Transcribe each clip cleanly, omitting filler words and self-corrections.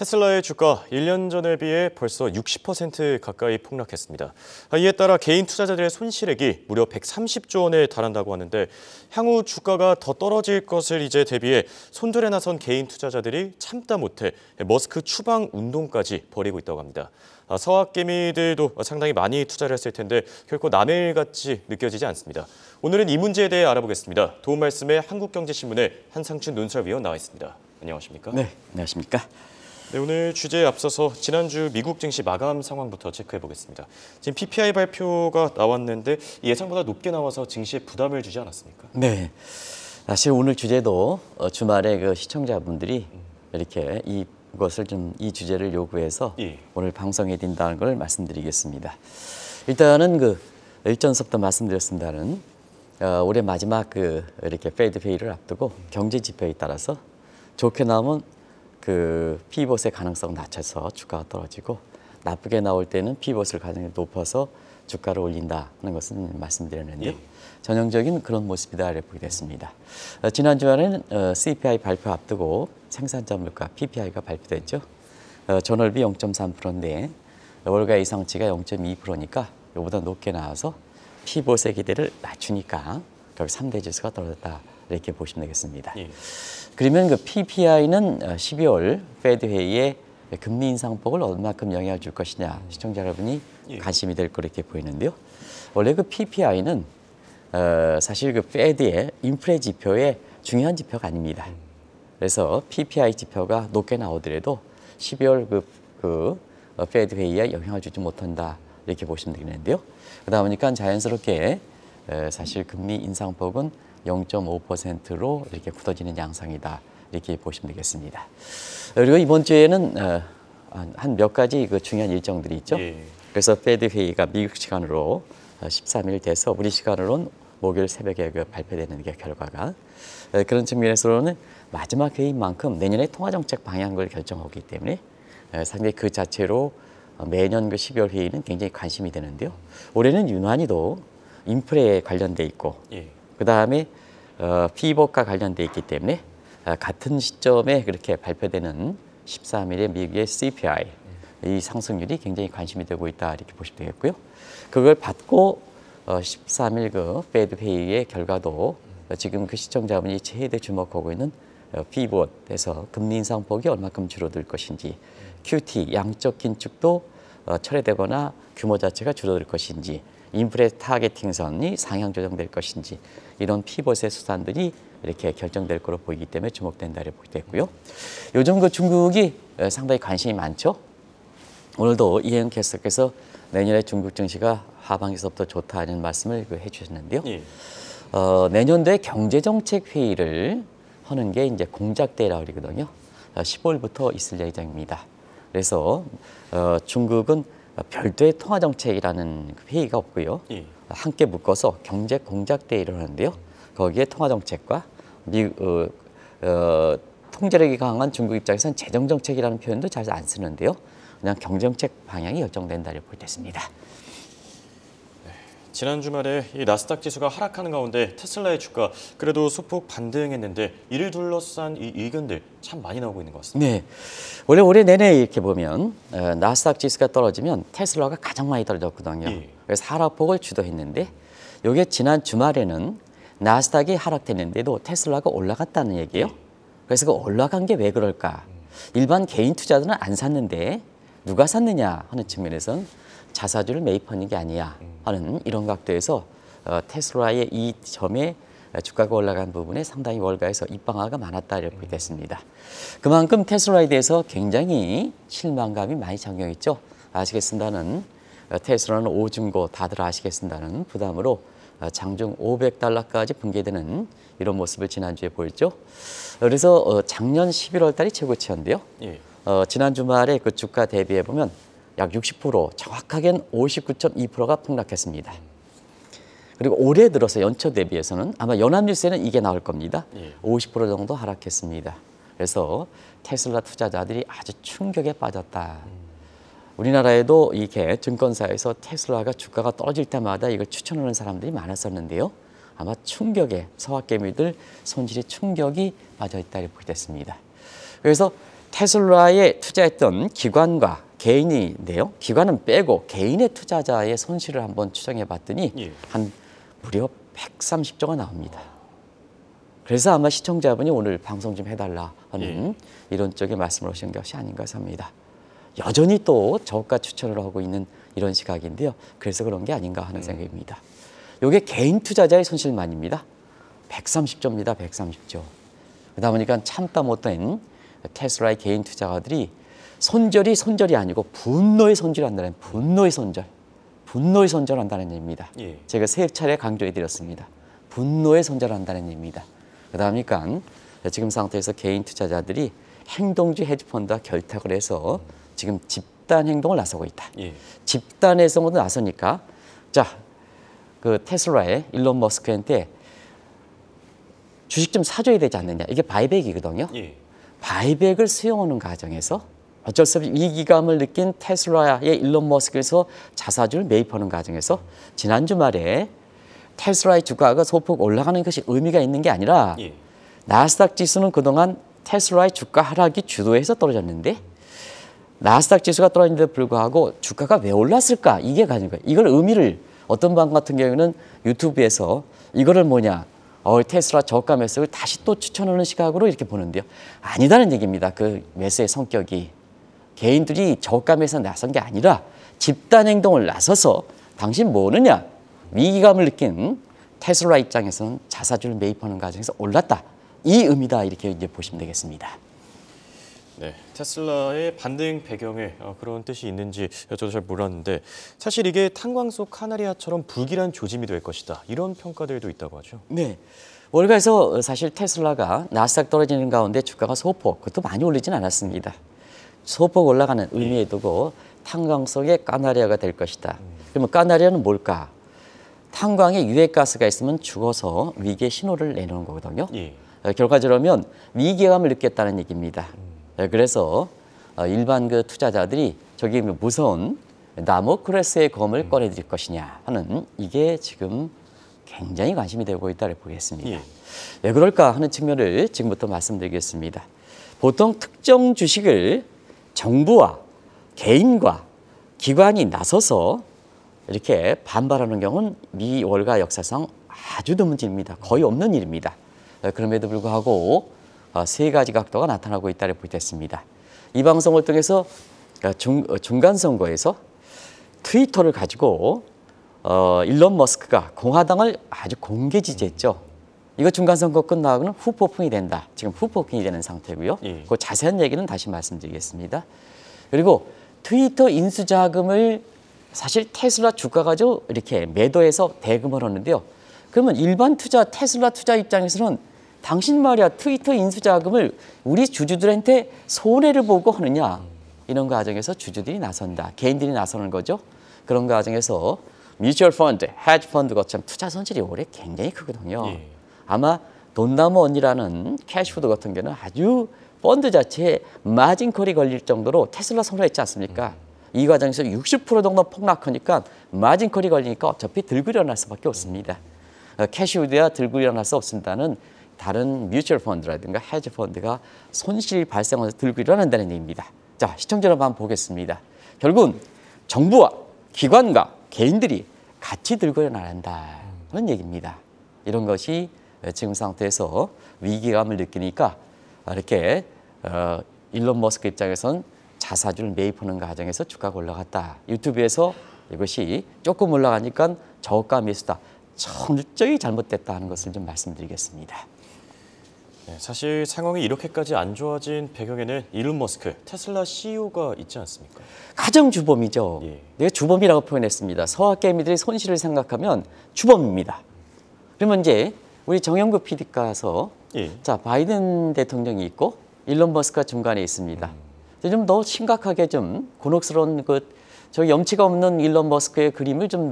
테슬라의 주가 1년 전에 비해 벌써 60% 가까이 폭락했습니다. 이에 따라 개인 투자자들의 손실액이 무려 130조 원에 달한다고 하는데 향후 주가가 더 떨어질 것을 이제 대비해 손절에 나선 개인 투자자들이 참다 못해 머스크 추방 운동까지 벌이고 있다고 합니다. 서학개미들도 상당히 많이 투자를 했을 텐데 결코 남의 일 같이 느껴지지 않습니다. 오늘은 이 문제에 대해 알아보겠습니다. 도움 말씀에 한국경제신문의 한상춘 논설위원 나와 있습니다. 안녕하십니까? 네, 안녕하십니까? 네, 오늘 주제에 앞서서 지난주 미국 증시 마감 상황부터 체크해 보겠습니다. 지금 PPI 발표가 나왔는데 예상보다 높게 나와서 증시에 부담을 주지 않았습니까? 네, 사실 오늘 주제도 주말에 그 시청자분들이 이렇게 이것을 좀 이 주제를 요구해서 오늘 방송에 든다는 걸 말씀드리겠습니다. 일단은 그 일전서부터 말씀드렸습니다는 올해 마지막 이렇게 페드 회의를 앞두고 경제 지표에 따라서 좋게 나오면 피벗의 가능성 낮춰서 주가가 떨어지고 나쁘게 나올 때는 피벗을 가장 높아서 주가를 올린다는 것은 말씀드렸는데요. 전형적인 그런 모습이다 이렇게 보게 됐습니다. 지난 주말에는 CPI 발표 앞두고 생산자 물가 PPI가 발표됐죠. 전월비 0.3%인데 월가 이상치가 0.2%니까 이보다 높게 나와서 피벗의 기대를 낮추니까 결국 3대 지수가 떨어졌다 이렇게 보시면 되겠습니다. 그러면 그 PPI는 12월 페드 회의에 금리 인상폭을 얼마큼 영향을 줄 것이냐 시청자 여러분이 관심이 될 거 이렇게 보이는데요. 원래 그 PPI는 사실 그 페드의 인플레 지표의 중요한 지표가 아닙니다. 그래서 PPI 지표가 높게 나오더라도 12월 페드 회의에 영향을 주지 못한다 이렇게 보시면 되겠는데요. 그러다 보니까 자연스럽게 사실 금리 인상폭은 0.5%로 이렇게 굳어지는 양상이다 이렇게 보시면 되겠습니다. 그리고 이번 주에는 한 몇 가지 중요한 일정들이 있죠. 그래서 페드 회의가 미국 시간으로 13일 돼서 우리 시간으로는 목요일 새벽에 발표되는 게 결과가 그런 측면에서는 마지막 회의인 만큼 내년의 통화정책 방향을 결정하기 때문에 상당히 그 자체로 매년 12월 회의는 굉장히 관심이 되는데요. 올해는 유난히도 인플레에 관련돼 있고 그 다음에 피벗과 관련돼 있기 때문에 같은 시점에 그렇게 발표되는 13일에 미국의 CPI 이 상승률이 굉장히 관심이 되고 있다 이렇게 보시면 되겠고요. 그걸 받고 13일 페드 회의의 결과도 지금 시청자분이 최대 주목하고 있는 피벗에서 금리 인상폭이 얼마큼 줄어들 것인지 QT 양적 긴축도 철회되거나 규모 자체가 줄어들 것인지 인플레 타겟팅선이 상향 조정될 것인지 이런 피벗의 수단들이 이렇게 결정될 거로 보이기 때문에 주목된다 이렇게 보게 됐고요. 요즘 중국이 상당히 관심이 많죠. 오늘도 이혜영 캐스터께서 내년에 중국 증시가 하반기서부터 좋다는 말씀을 해주셨는데요. 내년도에 경제정책 회의를 하는 게 이제 공작대라고 그러거든요. 15일부터 있을 예정입니다. 그래서 중국은 별도의 통화정책이라는 회의가 없고요. 함께 묶어서 경제공작대회를 하는데요. 거기에 통화정책과 통제력이 강한 중국 입장에서는 재정정책이라는 표현도 잘 안 쓰는데요. 그냥 경제정책 방향이 결정된다 이렇게 보겠습니다. 지난 주말에 이 나스닥 지수가 하락하는 가운데 테슬라의 주가 그래도 소폭 반등했는데 이를 둘러싼 이 의견들 참 많이 나오고 있는 것 같습니다. 네, 원래 올해 내내 이렇게 보면 나스닥 지수가 떨어지면 테슬라가 가장 많이 떨어졌거든요. 그래서 하락폭을 주도했는데 이게 지난 주말에는 나스닥이 하락됐는데도 테슬라가 올라갔다는 얘기예요. 그래서 그 올라간 게 왜 그럴까? 일반 개인 투자자들은 안 샀는데 누가 샀느냐 하는 측면에서는 자사주를 매입하는 게 아니야 하는 이런 각도에서 테슬라의 이 점에 주가가 올라간 부분에 상당히 월가에서 입방아가 많았다 이렇게 됐습니다. 그만큼 테슬라에 대해서 굉장히 실망감이 많이 작용했죠. 아시겠습니다는 테슬라는 오중고 다들 아시겠습니다는 부담으로 장중 $500까지 붕괴되는 이런 모습을 지난주에 보였죠. 그래서 작년 11월 달이 최고치였는데요. 지난 주말에 그 주가 대비해 보면 약 60% 정확하게는 59.2%가 폭락했습니다. 그리고 올해 들어서 연초 대비해서는 아마 연합뉴스에는 이게 나올 겁니다. 50% 정도 하락했습니다. 그래서 테슬라 투자자들이 아주 충격에 빠졌다. 우리나라에도 이렇게 증권사에서 테슬라가 주가가 떨어질 때마다 이걸 추천하는 사람들이 많았었는데요. 아마 충격에 서학개미들 손실이 충격이 빠져 있다 이렇게 됐습니다. 그래서 테슬라에 투자했던 기관과 개인인데요. 기관은 빼고 개인의 투자자의 손실을 한번 추정해 봤더니 예. 한 무려 130조가 나옵니다. 그래서 아마 시청자분이 오늘 방송 좀 해달라 하는 이런 쪽의 말씀을 하신 것이 아닌가 합니다. 여전히 또 저가 추천을 하고 있는 이런 시각인데요. 그래서 그런 게 아닌가 하는 생각입니다. 이게 개인 투자자의 손실만입니다. 130조입니다. 130조. 그러다 보니까 참다 못한 테슬라의 개인 투자가들이 손절이 아니고 분노의 손절한다는 분노의 손절한다는 얘기입니다. 예. 제가 세 차례 강조해 드렸습니다. 분노의 손절한다는 얘기입니다. 그다음이니까 지금 상태에서 개인 투자자들이 행동주 헤지펀드와 결탁을 해서 지금 집단 행동을 나서고 있다. 예. 집단 행동으로 나서니까 자, 그 테슬라의 일론 머스크한테 주식 좀 사줘야 되지 않느냐. 이게 바이백이거든요. 예. 바이백을 수용하는 과정에서 어쩔 수 없이 위기감을 느낀 테슬라의 일론 머스크에서 자사주를 매입하는 과정에서 지난 주말에 테슬라의 주가가 소폭 올라가는 것이 의미가 있는 게 아니라 예. 나스닥 지수는 그동안 테슬라의 주가 하락이 주도해서 떨어졌는데 나스닥 지수가 떨어졌는데도 불구하고 주가가 왜 올랐을까? 이게 가진 거예요. 이걸 의미를 어떤 방 같은 경우에는 유튜브에서 이거를 뭐냐 테슬라 저가 매수를 다시 또 추천하는 시각으로 이렇게 보는데요. 아니다는 얘기입니다. 그 매수의 성격이 개인들이 저가 매수에 나선 게 아니라 집단 행동을 나서서 당신 뭐느냐 위기감을 느낀 테슬라 입장에서는 자사주를 매입하는 과정에서 올랐다. 이 의미다 이렇게 이제 보시면 되겠습니다. 네, 테슬라의 반등 배경에 그런 뜻이 있는지 저도 잘 몰랐는데 사실 이게 탄광소 카나리아처럼 불길한 조짐이 될 것이다. 이런 평가들도 있다고 하죠. 네. 월가에서 사실 테슬라가 나스닥 떨어지는 가운데 주가가 소폭, 그것도 많이 올리진 않았습니다. 소폭 올라가는 의미에 두고 탄광속의 카나리아가 될 것이다. 그러면 카나리아는 뭘까? 탄광에 유해가스가 있으면 죽어서 위기의 신호를 내놓는 거거든요. 예. 결과적으로 위기감을 느꼈다는 얘기입니다. 그래서 일반 그 투자자들이 저기 무서운 다모클레스의 검을 꺼내드릴 것이냐 하는 이게 지금 굉장히 관심이 되고 있다고 보겠습니다. 예. 왜 그럴까 하는 측면을 지금부터 말씀드리겠습니다. 보통 특정 주식을 정부와 개인과 기관이 나서서 이렇게 반발하는 경우는 미 월가 역사상 아주 드문 일입니다. 거의 없는 일입니다. 그럼에도 불구하고 세 가지 각도가 나타나고 있다고 보겠습니다. 이 방송을 통해서 중간 선거에서 트위터를 가지고 일론 머스크가 공화당을 아주 공개 지지했죠. 이거 중간 선거 끝나고는 후폭풍이 된다. 지금 후폭풍이 되는 상태고요. 예. 그 자세한 얘기는 다시 말씀드리겠습니다. 그리고 트위터 인수 자금을 사실 테슬라 주가 가지고 이렇게 매도해서 대금을 하는데요. 그러면 일반 테슬라 투자 입장에서는 당신 말이야 트위터 인수 자금을 우리 주주들한테 손해를 보고 하느냐 이런 과정에서 주주들이 나선다. 개인들이 나서는 거죠. 그런 과정에서 뮤추얼 펀드, 헤지 펀드 것처럼 투자 손실이 올해 굉장히 크거든요. 예. 아마 돈나무 언니라는 캐시푸드 같은 경우는 아주 펀드 자체에 마진콜이 걸릴 정도로 테슬라 선호했지 않습니까? 이 과정에서 60% 정도 폭락하니까 마진콜이 걸리니까 어차피 들고 일어날 수밖에 없습니다. 캐시푸드야 들고 일어날 수 없습니다는 다른 뮤추얼 펀드라든가 헤지 펀드가 손실이 발생해서 들고 일어난다는 얘기입니다. 자, 시청자 여러분 한번 보겠습니다. 결국은 정부와 기관과 개인들이 같이 들고 일어난다는 얘기입니다. 이런 것이 지금 상태에서 위기감을 느끼니까 이렇게 일론 머스크 입장에서는 자사주를 매입하는 과정에서 주가가 올라갔다. 유튜브에서 이것이 조금 올라가니까 저가 매수다. 철저히 잘못됐다 하는 것을 좀 말씀드리겠습니다. 네, 사실 상황이 이렇게까지 안 좋아진 배경에는 일론 머스크, 테슬라 CEO가 있지 않습니까? 가장 주범이죠. 예. 내가 주범이라고 표현했습니다. 서학개미들의 손실을 생각하면 주범입니다. 그러면 이제 우리 정영국 PD가서 예. 자 바이든 대통령이 있고 일론 머스크가 중간에 있습니다. 좀 더 심각하게 좀 곤혹스러운 저 염치가 없는 일론 머스크의 그림을 좀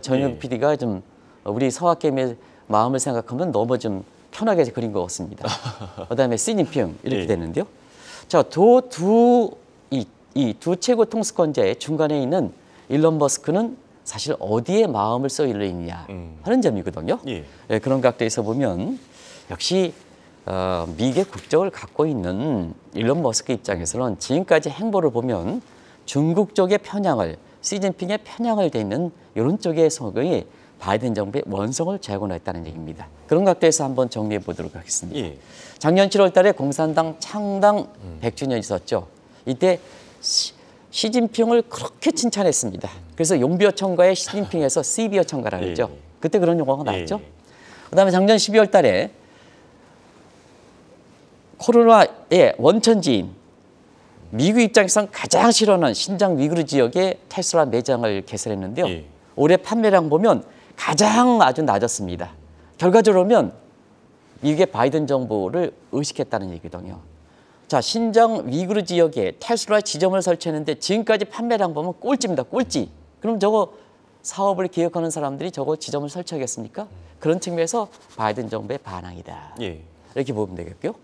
정영국 PD가 좀 우리 서학개미의 마음을 생각하면 너무 좀 편하게 그린 것 같습니다. 그다음에 시진핑 이렇게 되는데요. 자, 이 두 최고 통수권자의 중간에 있는 일론 머스크는 사실 어디에 마음을 쏠려 있느냐 하는 점이거든요. 예. 네, 그런 각도에서 보면 역시 미국의 국적을 갖고 있는 일론 머스크 입장에서는 지금까지 행보를 보면 중국 쪽의 편향을, 시진핑의 편향을 되는 이런 쪽의 속의 바이든 정부의 원성을 재건했다는 얘기입니다. 그런 각도에서 한번 정리해 보도록 하겠습니다. 예. 작년 7월 달에 공산당 창당 100주년 있었죠. 이때 시진핑을 그렇게 칭찬했습니다. 그래서 용비어 청가에 시진핑에서 씨비어 청가라고 했죠. 예. 그때 그런 용어가 나왔죠. 예. 그다음에 작년 12월 달에 코로나의 원천지인 미국 입장에서는 가장 싫어하는 신장 위구르 지역에 테슬라 매장을 개설했는데요. 예. 올해 판매량 보면 가장 아주 낮았습니다. 결과적으로 보면 미국의 바이든 정부를 의식했다는 얘기거든요. 자, 신장 위구르 지역에 테슬라 지점을 설치했는데 지금까지 판매량 보면 꼴찌입니다. 꼴찌. 그럼 저거 사업을 기획하는 사람들이 저거 지점을 설치하겠습니까? 그런 측면에서 바이든 정부의 반항이다. 예. 이렇게 보면 되겠고요.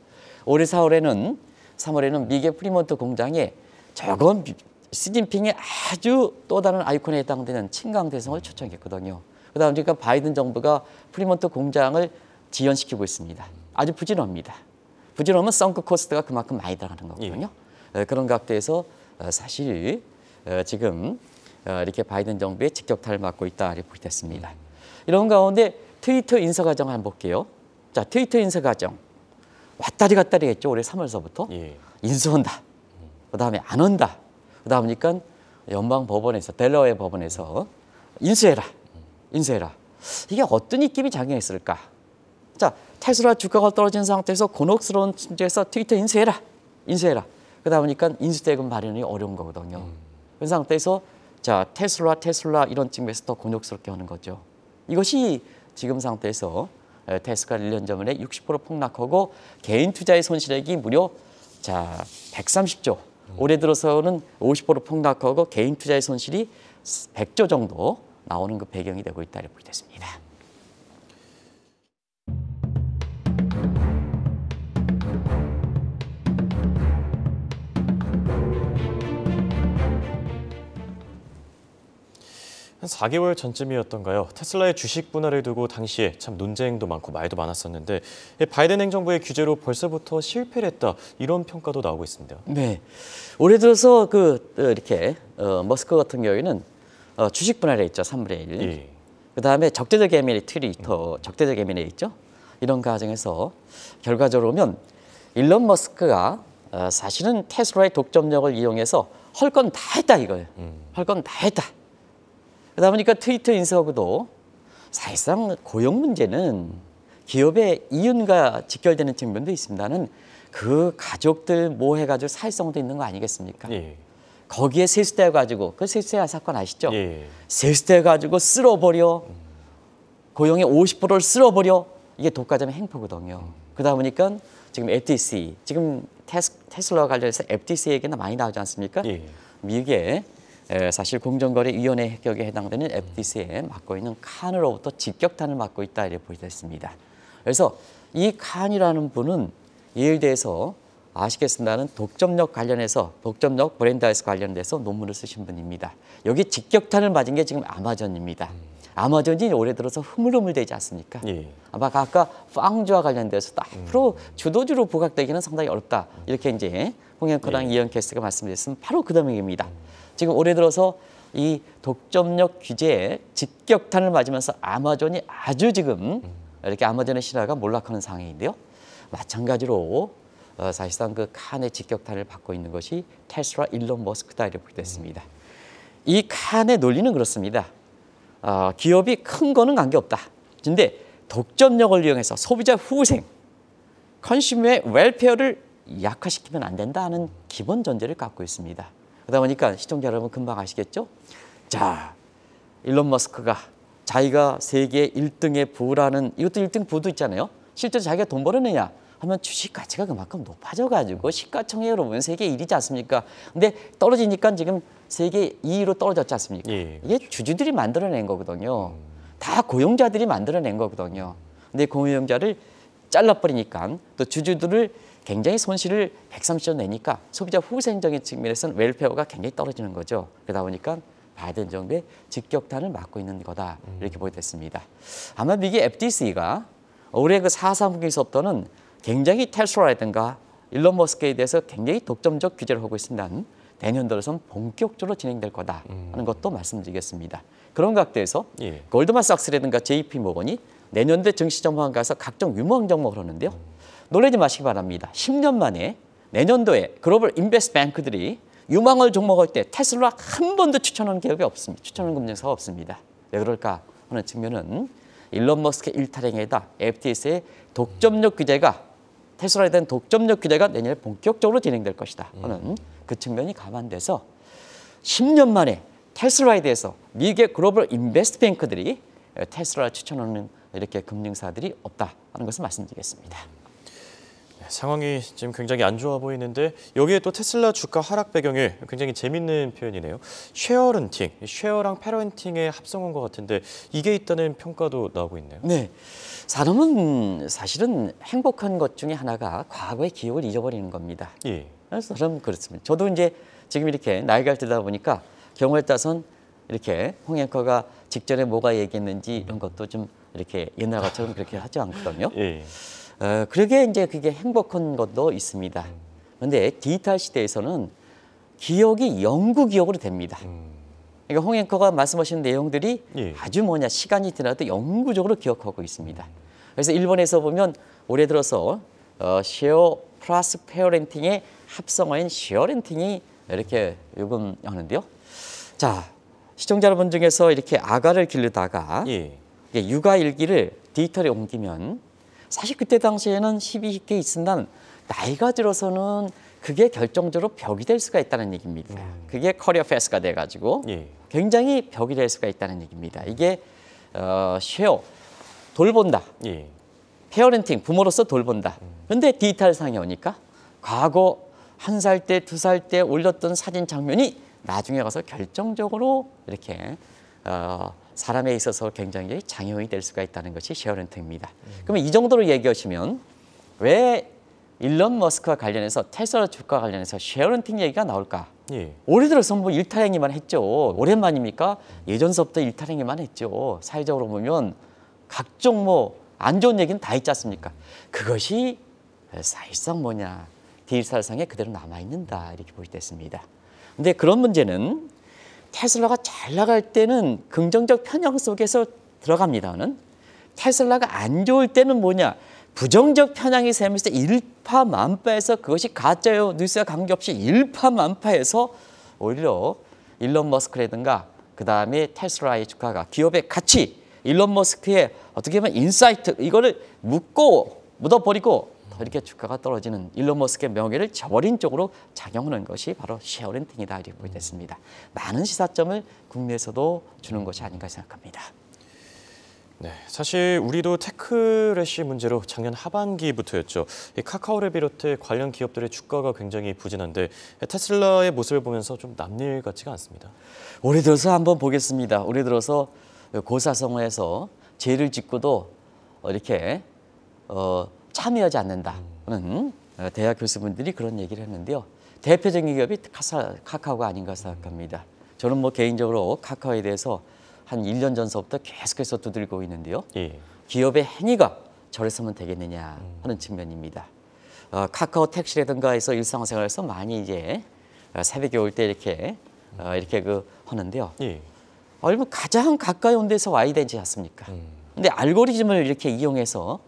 올해 3월에는 미국의 프리몬트 공장에 저건 시진핑의 아주 또 다른 아이콘에 해당되는 친강대성을 초청했거든요. 그다음 그러니까 바이든 정부가 프리몬트 공장을 지연시키고 있습니다. 아주 부진합니다. 부진하면 썬크 코스트가 그만큼 많이 들어가는 거거든요. 그런 각도에서 사실 지금 이렇게 바이든 정부의 직격탄을 맞고 있다 이렇게 보겠습니다. 이런 가운데 트위터 인사 과정 한번 볼게요. 자, 트위터 인사 과정 왔다리 갔다리 했죠. 올해 3월서부터 예. 인수한다. 그다음에 안 한다. 그다음이니까 연방 법원에서 델러웨어 법원에서 인수해라. 이게 어떤 입김이 작용했을까? 자, 테슬라 주가가 떨어진 상태에서 곤혹스러운 침체에서 트위터 인수해라. 그러다 보니까 인수대금 마련이 어려운 거거든요. 그 상태에서 자, 테슬라 이런 측면에서 더 곤욕스럽게 하는 거죠. 이것이 지금 상태에서 테슬라가 1년 전에 60% 폭락하고 개인 투자의 손실액이 무려 자 130조. 올해 들어서는 50% 폭락하고 개인 투자의 손실이 100조 정도 나오는 그 배경이 되고 있다 이렇게 보겠습니다. 한 4개월 전쯤이었던가요. 테슬라의 주식 분할을 두고 당시에 참 논쟁도 많고 말도 많았었는데 바이든 행정부의 규제로 벌써부터 실패를 했다 이런 평가도 나오고 있습니다. 네, 올해 들어서 이렇게 머스크 같은 경우에는 주식 분할에 있죠. 3분의 1. 예. 그다음에 적대적 M&A 트위터 적대적 M&A 있죠. 이런 과정에서 결과적으로 보면 일론 머스크가 사실은 테슬라의 독점력을 이용해서 할 건 다 했다 이거예요. 할 건 다 했다. 그러다 보니까 트위터 인수하고도 사실상 고용 문제는 기업의 이윤과 직결되는 측면도 있습니다는 그 가족들 모해가지고 사회성도 있는 거 아니겠습니까? 예. 거기에 세수대가지고 그 세수대 사건 아시죠? 예. 세수대가지고 쓸어버려 고용의 50%를 쓸어버려 이게 독과점의 행포거든요. 그러다 보니까 지금 FTC 지금 테슬라와 관련해서 FTC 얘기가 많이 나오지 않습니까? 예. 미국의 사실 공정거래위원회 협격에 해당되는 FTC에 맡고 있는 칸으로부터 직격탄을 맞고 있다 이렇게 보겠습니다. 그래서 이 칸이라는 분은 예일대에서 아시겠습니다는 독점력 관련해서 독점력 브랜드화에서 관련돼서 논문을 쓰신 분입니다. 여기 직격탄을 맞은 게 지금 아마존입니다. 아마존이 올해 들어서 흐물흐물되지 않습니까? 예. 아마 아까 빵주와 관련돼서도 앞으로 주도주로 부각되기는 상당히 어렵다. 이렇게 이제 홍영커랑 이현 캐스트가 말씀드렸으면 바로 그 대목입니다. 지금 올해 들어서 이 독점력 규제에 직격탄을 맞으면서 아마존이 아주 지금 이렇게 아마존의 신화가 몰락하는 상황인데요. 마찬가지로 사실상 그 칸의 직격탄을 받고 있는 것이 테슬라 일론 머스크다 이렇게 됐습니다. 이 칸의 논리는 그렇습니다. 기업이 큰 거는 관계없다. 근데 독점력을 이용해서 소비자 후생, 컨슈머의 웰페어를 약화시키면 안 된다는 기본 전제를 갖고 있습니다. 그러다 보니까 시청자 여러분 금방 아시겠죠? 자, 일론 머스크가 자기가 세계 1등에 부라는 이것도 1등 부도 있잖아요. 실제로 자기가 돈 벌어내냐 하면 주식 가치가 그만큼 높아져가지고 시가총액으로 보면 세계 1위지 않습니까? 근데 떨어지니까 지금 세계 2위로 떨어졌지 않습니까? 예. 이게 주주들이 만들어낸 거거든요. 다 고용자들이 만들어낸 거거든요. 근데 고용자를 잘라버리니까 또 주주들을 굉장히 손실을 130조 내니까 소비자 후생적인 측면에서는 웰페어가 굉장히 떨어지는 거죠. 그러다 보니까 바이든 정부의 직격탄을 맞고 있는 거다 이렇게 보게 됐습니다. 아마 미국 FTC가 올해 그 4.3분기서부터는 굉장히 테슬라라든가 일론 머스크에 대해서 굉장히 독점적 규제를 하고 있습니다. 내년 들어서는 본격적으로 진행될 거다 하는 것도 말씀드리겠습니다. 그런 각도에서 예. 골드만삭스라든가 JP 모건이 내년도에 증시 전망 가서 각종 유망 종목을 하는데요. 놀라지 마시기 바랍니다. 10년 만에 내년도에 글로벌 인베스트 뱅크들이 유망을 종목할 때 테슬라 한 번도 추천하는 기업이 없습니다. 추천하는 금융사가 없습니다. 왜 그럴까 하는 측면은 일론 머스크의 일탈행위에다 FTS의 독점력 규제가 테슬라에 대한 독점력 규제가 내년에 본격적으로 진행될 것이다 하는 그 측면이 감안돼서 10년 만에 테슬라에 대해서 미국의 글로벌 인베스트 뱅크들이 테슬라를 추천하는 이렇게 금융사들이 없다 하는 것을 말씀드리겠습니다. 상황이 지금 굉장히 안 좋아 보이는데 여기에 또 테슬라 주가 하락 배경에 굉장히 재밌는 표현이네요. 쉐어런팅, 쉐어랑 패런팅의 합성어인 것 같은데 이게 있다는 평가도 나오고 있네요. 네, 사람은 사실은 행복한 것 중에 하나가 과거의 기억을 잊어버리는 겁니다. 예. 그래서 저는 그렇습니다. 저도 이제 지금 이렇게 나이가 들다 보니까 경우에 따라서는 이렇게 홍 앵커가 직전에 뭐가 얘기했는지 이런 것도 좀 이렇게 옛날 것처럼 그렇게 하지 않거든요. 예. 그러게 이제 그게 행복한 것도 있습니다. 그런데 디지털 시대에서는 기억이 영구 기억으로 됩니다. 그러니까 홍 앵커가 말씀하신 내용들이 예. 아주 시간이 지나도 영구적으로 기억하고 있습니다. 그래서 일본에서 보면 올해 들어서 쉐어 플러스 페어렌팅의 합성어인 쉐어렌팅이 이렇게 요금하는데요. 자, 시청자 여러분 중에서 이렇게 아가를 기르다가 예. 육아 일기를 디지털에 옮기면 사실 그때 당시에는 12개 있으나 나이가 들어서는 그게 결정적으로 벽이 될 수가 있다는 얘기입니다. 그게 커리어 패스가 돼가지고 예. 굉장히 벽이 될 수가 있다는 얘기입니다. 이게 쉐어, 돌본다. 예. 페어렌팅, 부모로서 돌본다. 그런데 디지털 상에 오니까 과거 1살 때, 2살 때 올렸던 사진 장면이 나중에 가서 결정적으로 이렇게 사람에 있어서 굉장히 장애물이 될 수가 있다는 것이 쉐어렌팅입니다. 그러면 이 정도로 얘기하시면 왜 일론 머스크와 관련해서 테슬라 주가 관련해서 쉐어렌팅 얘기가 나올까? 예. 올해 들어서 뭐 일탈행위만 했죠. 오랜만입니까? 예전서부터 일탈행위만 했죠. 사회적으로 보면 각종 안 좋은 얘기는 다 있지 않습니까? 그것이 사실상 디지털상에 그대로 남아있는다 이렇게 볼 때 있습니다. 근데 그런 문제는 테슬라가 잘 나갈 때는 긍정적 편향 속에서 들어갑니다는 테슬라가 안 좋을 때는 부정적 편향이 세면서 일파만파해서 그것이 가짜요 뉴스와 관계없이 일파만파해서 오히려 일론 머스크라든가 그 다음에 테슬라의 주가가 기업의 가치 일론 머스크의 어떻게 보면 인사이트 이거를 묻어버리고 이렇게 주가가 떨어지는 일론 머스크의 명예를 저버린 쪽으로 작용하는 것이 바로 쉐어렌팅이다 이렇게 보게 됐습니다. 많은 시사점을 국내에서도 주는 것이 아닌가 생각합니다. 네, 사실 우리도 테크래시 문제로 작년 하반기부터였죠. 이 카카오를 비롯해 관련 기업들의 주가가 굉장히 부진한데 테슬라의 모습을 보면서 좀 남일 같지가 않습니다. 올해 들어서 한번 보겠습니다. 올해 들어서 고사성어에서 죄를 짓고도 이렇게 참여하지 않는다는 대학 교수분들이 그런 얘기를 했는데요. 대표적인 기업이 카카오가 아닌가 생각합니다. 저는 개인적으로 카카오에 대해서 한 1년 전서부터 계속해서 두들고 있는데요. 예. 기업의 행위가 저래서면 되겠느냐 하는 측면입니다. 카카오 택시라든가에서 일상생활에서 많이 이제 새벽에 올 때 이렇게 하는데요. 예. 가장 가까이 온 데서 와야 되지 않습니까? 근데 알고리즘을 이렇게 이용해서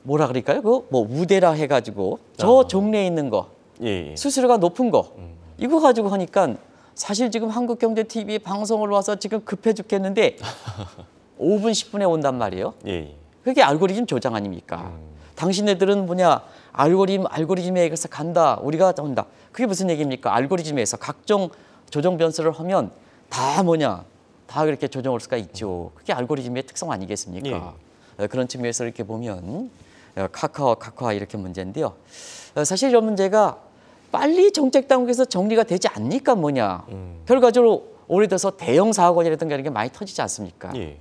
뭐라 그럴까요? 우대라 해가지고 저 종래에 있는 거 예. 수수료가 높은 거 이거 가지고 하니까 사실 지금 한국경제TV 방송을 와서 지금 급해 죽겠는데 5분 10분에 온단 말이에요. 예. 그게 알고리즘 조장 아닙니까? 당신네들은 알고리즘에 의해서 간다. 우리가 온다. 그게 무슨 얘기입니까? 알고리즘에서 각종 조정 변수를 하면 다 그렇게 조정할 수가 있죠. 그게 알고리즘의 특성 아니겠습니까? 그런 측면에서 이렇게 보면 카카오 이렇게 문제인데요. 사실 이런 문제가 빨리 정책 당국에서 정리가 되지 않으니까 결과적으로 올해 들어서 대형 사고라든가 이런 게 많이 터지지 않습니까? 예.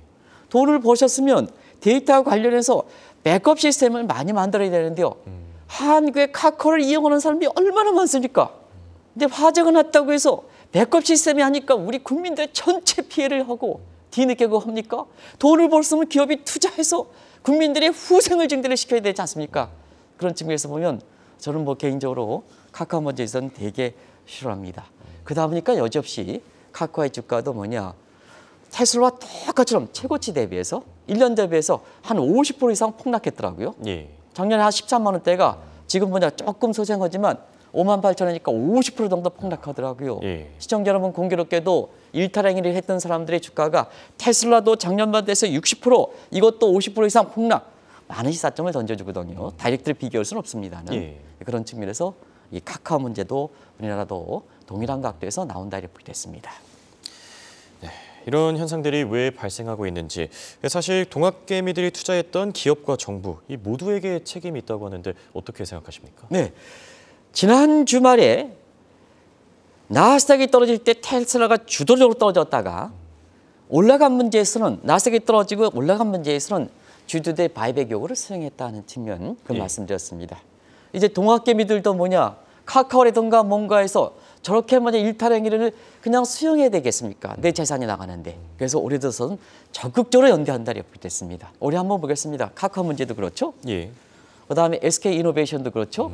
돈을 버셨으면 데이터와 관련해서 백업 시스템을 많이 만들어야 되는데요. 한국의 카카오를 이용하는 사람이 얼마나 많습니까? 근데 화재가 났다고 해서 백업 시스템이 하니까 우리 국민들 전체 피해를 하고 뒤늦게 그거 합니까? 돈을 벌었으면 기업이 투자해서 국민들의 후생을 증대를 시켜야 되지 않습니까? 그런 측면에서 보면 저는 뭐 개인적으로 카카오 문제에서는 되게 싫어합니다. 그러다 보니까 여지없이 카카오의 주가도 뭐냐, 테슬라와 똑같이처럼 최고치 대비해서 1년 대비해서 한 50% 이상 폭락했더라고요. 예. 작년에 한 13만 원대가 지금 뭐냐 조금 소생하지만 5만 8천 원이니까 50% 정도 폭락하더라고요. 예. 시청자 여러분, 공교롭게도 일탈행위를 했던 사람들의 주가가 테슬라도 작년만 돼서 60%, 이것도 50% 이상 폭락. 많은 시사점을 던져주거든요. 다이렉트를 비교할 수는 없습니다는. 예. 그런 측면에서 이 카카오 문제도 우리나라도 동일한 각도에서 나온다 이렇게 됐습니다. 이런 현상들이 왜 발생하고 있는지, 사실 동학개미들이 투자했던 기업과 정부 이 모두에게 책임이 있다고 하는데 어떻게 생각하십니까? 네, 지난 주말에 나스닥이 떨어질 때 테슬라가 주도적으로 떨어졌다가 올라간 문제에서는 나스닥이 떨어지고 올라간 문제에서는 주주들의 바이백 요구를 수행했다는 측면 그 예. 말씀드렸습니다. 이제 동학개미들도 뭐냐, 카카오라든가 뭔가에서 저렇게 뭐냐 일탈행위를 그냥 수용해야 되겠습니까? 내 재산이 나가는데. 그래서 올해 들어서는 적극적으로 연대한다 이렇게 됐습니다. 올해 한번 보겠습니다. 카카오 문제도 그렇죠. 예. 그다음에 SK 이노베이션도 그렇죠.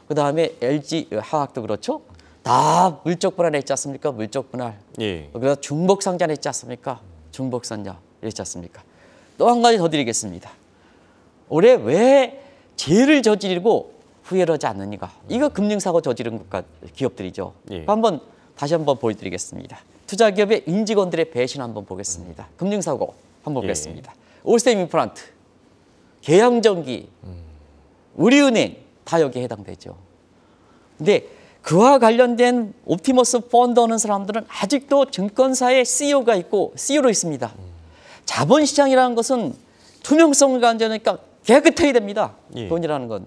그다음에 LG 화학도 그렇죠. 다 물적 분할했지 않습니까? 물적 분할. 예. 그래서 중복 상장했지 않습니까? 중복 상장 했지 않습니까? 또 한 가지 더 드리겠습니다. 올해 왜 죄를 저지르고 후회를 하지 않느니까? 이거 금융사고 저지른 기업들이죠. 예. 다시 한번 보여드리겠습니다. 투자기업의 임직원들의 배신 한번 보겠습니다. 금융사고 한번 예. 보겠습니다. 올스템 임플란트, 계양전기, 우리은행 다 여기에 해당되죠. 근데 그와 관련된 옵티머스 펀드 하는 사람들은 아직도 증권사의 CEO가 있고 CEO로 있습니다. 자본시장이라는 것은 투명성을 가지니까 깨끗해야 됩니다. 예. 돈이라는 건.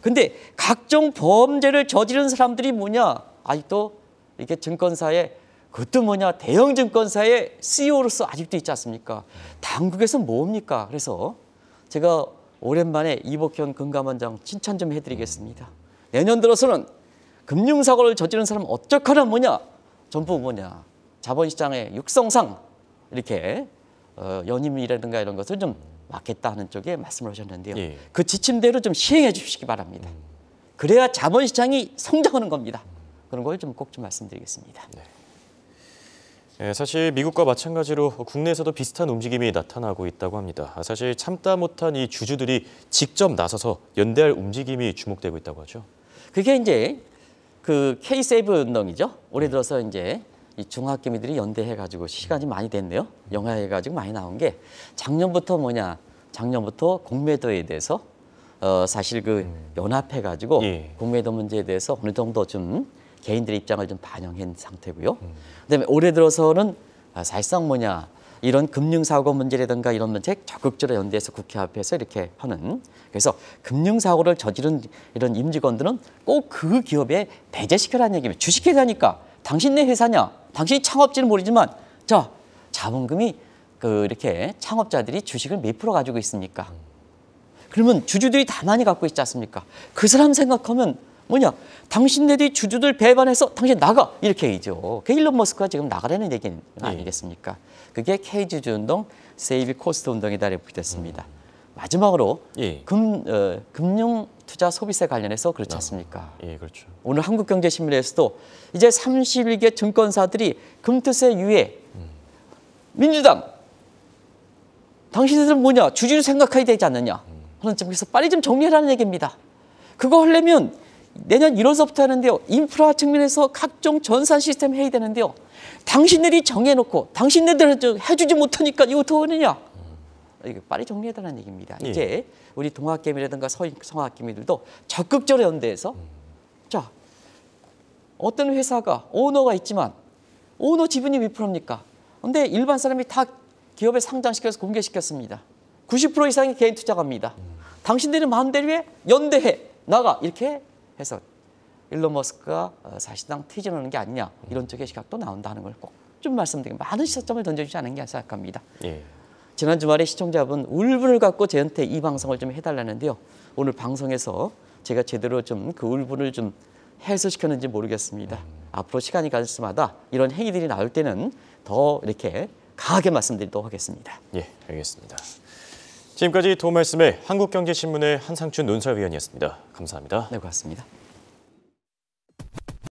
근데 각종 범죄를 저지른 사람들이 뭐냐? 아직도 이게 증권사의, 그것도 뭐냐, 대형 증권사의 CEO로서 아직도 있지 않습니까? 당국에서 뭡니까? 그래서 제가 오랜만에 이복현 금감원장 칭찬 좀 해드리겠습니다. 내년 들어서는 금융사고를 저지른 사람 어쩌거나 뭐냐, 전부 뭐냐, 자본시장의 육성상 이렇게 연임이라든가 이런 것을 좀 막겠다 하는 쪽에 말씀을 하셨는데요. 예. 그 지침대로 좀 시행해 주시기 바랍니다. 그래야 자본시장이 성장하는 겁니다. 그런 걸 좀 꼭 좀 말씀드리겠습니다. 예, 사실 미국과 마찬가지로 국내에서도 비슷한 움직임이 나타나고 있다고 합니다. 사실 참다 못한 이 주주들이 직접 나서서 연대할 움직임이 주목되고 있다고 하죠. 그게 이제 그 K-세이브 운동이죠. 올해 들어서 이제 이 중학개미들이 연대해가지고 시간이 많이 됐네요. 영화해가지고 많이 나온 게 작년부터 작년부터 공매도에 대해서 사실 그 연합해가지고 예. 공매도 문제에 대해서 어느 정도 좀 개인들의 입장을 좀 반영한 상태고요. 그다음에 올해 들어서는 사실상 이런 금융사고 문제라든가 이런 문제 적극적으로 연대해서 국회 앞에서 이렇게 하는, 그래서 금융사고를 저지른 이런 임직원들은 꼭 그 기업에 배제시켜라는 얘기입니다. 주식회사니까 당신네 회사냐, 당신이 창업지는 모르지만 자, 자본금이 이렇게 창업자들이 주식을 몇 프로 가지고 있습니까? 그러면 주주들이 다 많이 갖고 있지 않습니까? 그 사람 생각하면 당신네들이 주주들 배반해서 당신 나가, 이렇게 얘기죠. 그 일론 머스크가 지금 나가라는 얘기 아니겠습니까? 그게 K주주 운동, 세이비 코스트 운동이다 이렇게 됐습니다. 마지막으로 예. 금융 투자 소비세 관련해서 그렇지 않습니까? 예, 그렇죠. 오늘 한국경제신문에서도 이제 31개 증권사들이 금투세 유예. 민주당, 당신들은 주주를 생각해야 되지 않느냐 하는 점에서 빨리 좀 정리하라는 얘기입니다. 그거 하려면 내년 1월서부터 하는데요. 인프라 측면에서 각종 전산 시스템 해야 되는데요. 당신들이 정해놓고 당신네들 해주지 못하니까 이거 어떻게 하느냐. 이거 빨리 정리해달라는 얘기입니다. 예. 이제 우리 동학개미라든가 성학개미들도 적극적으로 연대해서 자, 어떤 회사가 오너가 있지만 오너 지분이 몇 프로입니까? 근데 일반 사람이 다 기업에 상장시켜서 공개시켰습니다. 90% 이상이 개인 투자갑니다. 당신들은 마음대로 해, 연대해, 나가, 이렇게 해서 일론 머스크가 사실상 퇴진하는 게 아니냐, 이런 쪽의 시각도 나온다는 걸 꼭 좀 말씀드리고 많은 시사점을 던져주지 않은 게 생각합니다. 예. 지난 주말에 시청자분 울분을 갖고 저한테 이 방송을 좀 해달라는데요. 오늘 방송에서 제가 제대로 좀 그 울분을 좀 해소시켰는지 모르겠습니다. 앞으로 시간이 갈 때마다 이런 행위들이 나올 때는 더 이렇게 강하게 말씀드리도록 하겠습니다. 예, 알겠습니다. 지금까지 도움 말씀에 한국경제신문의 한상춘 논설위원이었습니다. 감사합니다. 네, 고맙습니다.